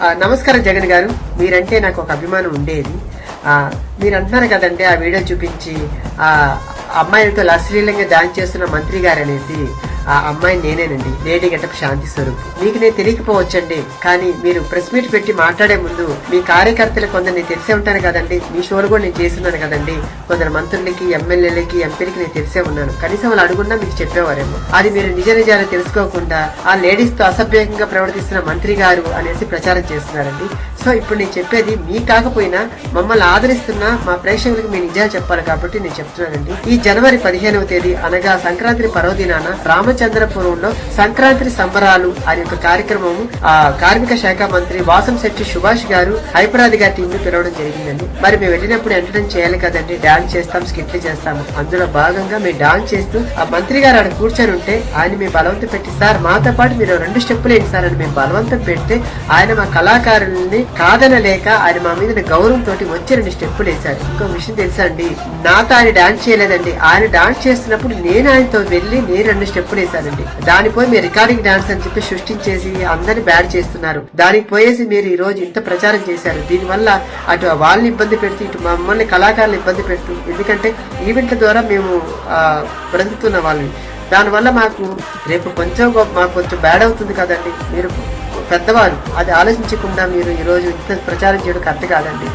నమస్కారం జగన్ గారు, మీరంటే నాకు ఒక అభిమానం ఉండేది. మీరు అంటున్నారు కదండి ఆ వీడియో చూపించి ఆ అమ్మాయిలతో అశ్లీలంగా డాన్స్ చేస్తున్న మంత్రి గారు అనేసి. ఆ అమ్మాయి నేనేనండి, లేడీ గెటప్ శాంతి స్వరూప్. మీకు నేను తెలియకపోవచ్చండి, కానీ మీరు ప్రెస్ మీట్ పెట్టి మాట్లాడే ముందు మీ కార్యకర్తలు కొందరిని తెలిసే ఉంటాను కదండి. మీ షోలు కూడా నేను చేస్తున్నాను కదండి. కొందరు మంత్రులకి, ఎమ్మెల్యేలకి, ఎంపీలకి నేను తెలిసే ఉన్నాను. కనీసం వాళ్ళు అడుగున్నా మీకు చెప్పేవారేమో. అది మీరు నిజ నిజాలు తెలుసుకోకుండా ఆ లేడీస్ తో అసభ్యంగా ప్రవర్తిస్తున్న మంత్రి గారు అనేసి ప్రచారం చేస్తున్నారండి. సో ఇప్పుడు నేను చెప్పేది మీ కాకపోయినా మమ్మల్ని ఆదరిస్తున్న మా ప్రేక్షకులకు మీ నిజాలు చెప్పాలి కాబట్టి నేను చెప్తున్నానండి. ఈ జనవరి 15వ తేదీ అనగా సంక్రాంతి పర్వదినాన రామచంద్రపురంలో సంక్రాంతి సంబరాలు అనే ఒక కార్యక్రమము కార్మిక శాఖ మంత్రి వాసంశెట్టి సుభాష్ గారు, హైపరాది గారి టీం ను పిలవడం జరిగిందండి. మరి మేము వెళ్ళినప్పుడు ఎంటర్టైన్ చేయాలి కదండి, డాన్స్ చేస్తాం, స్కిట్లు చేస్తాము. అందులో భాగంగా మేము డాన్స్ చేస్తూ ఆ మంత్రి గారు ఆడ కూర్చొని ఉంటే ఆయన మేము బలవంతం పెట్టి, సార్ మాతో పాటు మీరు 2 స్టెప్పులు ఏంటి సార్ అని మేము బలవంతం పెడితే ఆయన మా కళాకారుల్ని కాదనలేక ఆయన మా మీద గౌరవం తోటి వచ్చి 2 స్టెప్పులు వేశారు. ఇంకో విషయం తెలుసా అండి, నాతో ఆయన డాన్స్ చేయలేదండి. ఆయన డాన్స్ చేస్తున్నప్పుడు నేను ఆయనతో వెళ్లి నేను 2 స్టెప్పులు వేశానండి. దానిపోయి మీరు రికార్డింగ్ డాన్స్ అని చెప్పి సృష్టించేసి అందరిని బ్యాడ్ చేస్తున్నారు. దానికి పోయేసి మీరు ఈ రోజు ఇంత ప్రచారం చేశారు. దీనివల్ల అటు వాళ్ళని ఇబ్బంది పెడుతూ, ఇటు మమ్మల్ని కళాకారులు ఇబ్బంది పెడుతూ, ఎందుకంటే ఈవెంట్ల ద్వారా మేము బ్రతుకుతున్న వాళ్ళని. దానివల్ల మాకు రేపు మాకు కొంచెం బ్యాడ్ అవుతుంది కదండి. మీరు పెద్దవారు, అది ఆలోచించకుండా మీరు ఈ రోజు ఇంత ప్రచారం చేయడం కరెక్ట్ కాదండి.